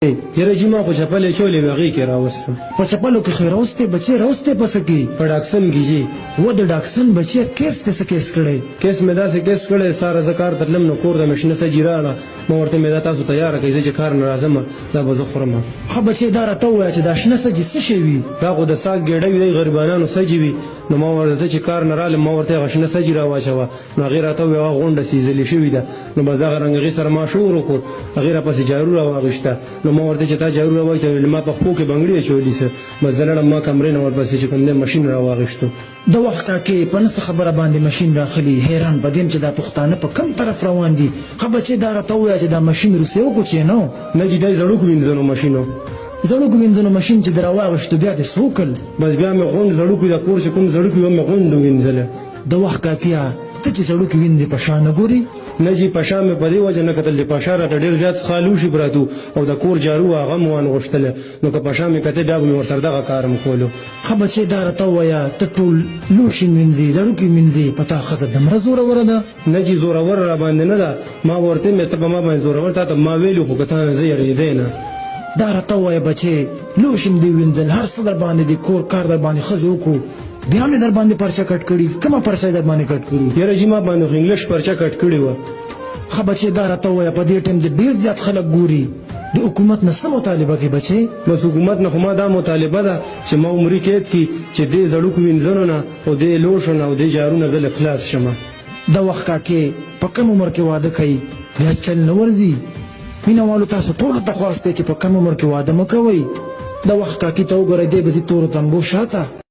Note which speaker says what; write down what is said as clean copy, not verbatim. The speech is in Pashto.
Speaker 1: یره جی ما خو چپلې چولې وې هغې کې راوستم.
Speaker 2: په چپلو کې خو یې راوستې بچې راوستې په څه کې؟
Speaker 1: په ډاکسن کې جي.
Speaker 2: و د ډاکسن بچې کیس دې څه کیس کړی؟
Speaker 1: کیس مې داسې کیس کړی ساره زه کار ته تلم نو کور ته مې شنه سجي راغله. ما ورته مې دا تاسو تیاره کړئ زه چې کار نه راځم دا به زه خورم.
Speaker 2: ښه بچې دا راته ووایه چې دا شنه سجي څه شی وي؟
Speaker 1: دا خو د ساګ ګېډه وي دی غریبانانو سجي وي. نو ما ورته چې کار نه رالم ما ورته هغه شنه سجي راواچوه. نو هغې راته وویل هغه غونډه سیزلې شوې ده. نو بس دغه رنګ هغې سره ما شور وکړو. هغې راپسې جارو راواغېسته. نو ما ورته چې تا جارو راواخیسته ویل ما په پښو کې بنګړي اچولي څه. بس زه لاړم ما کمرې نه ورپسې چې کوم دی مشین راواغېستو.
Speaker 2: د وخت کاکې په نه څه خبره باندې مشین راخلي حیران به دیم چې دا پښتانه په کم طرف روان دي. ښه بچې دا راته ووایه چې دا مشین روسیې وکړو نو
Speaker 1: نه جي دی زړوکو وینځنو مشینو
Speaker 2: زړوکو وینځلو مشین چې د راواغېشتو بیا دې څه وکړل؟
Speaker 1: بس بیا مې غونډ زړوکو د کور چې کوم زړوکو وه مې غونډ وینځله.
Speaker 2: د وخت کاکیا ته چې زړوکې وینځې په شا نه ګورې؟
Speaker 1: نه جي په شا مې په دې وجه نه کتل چې په شا راته ډېر زیات څښا لوښي پراته او د کور جارو هغه مو وانغوښتله. نو که په شا مې کتې بیا به مې ورسره دغه کار م کولو.
Speaker 2: ښه بچې دا راته ووایه ته ټول لوښي وینځې زړوکې وینځې په تا ښځه دومره زوروره ده؟
Speaker 1: نه جي زورور را باندې نه ده. ما ورته مې ته په ما باندې زورور تا ته ما ویلو خو که تا نه زه یېرېدی نه.
Speaker 2: دا راته ووایه بچې لوښي مې دې وینځل هر څه در باندې د کور کار در باندې ښځې وکړو بیا مې در باندې پرچه کټ کړي. کومه پرچه یې در باندې کټ کړي؟
Speaker 1: یاره جي ما باندې خو انګلیش پرچه کټ کړې وه.
Speaker 2: ښه بچې دا راته ووایه په دې ټایم کې ډېر زیات خلک ګوري د حکومت نه څه مطالبه کوي بچې؟
Speaker 1: بس حکومت نه خو ما دا مطالبه ده چې ما عمري قید کړي چې دې زړوکو وینځنو نه او دې لوښو نه او دې جارو نه زه لږ خلاص شم.
Speaker 2: د وخت کاکې په کم عمر کې واده کوي بیا چل نه ورځي؟ مینه والو تاسو ټولو ته خواست دی چې په کم عمر کې واده مه کوئ. د وخت کاکي ته وګورئ دی به ځي تورو تنبو شاته.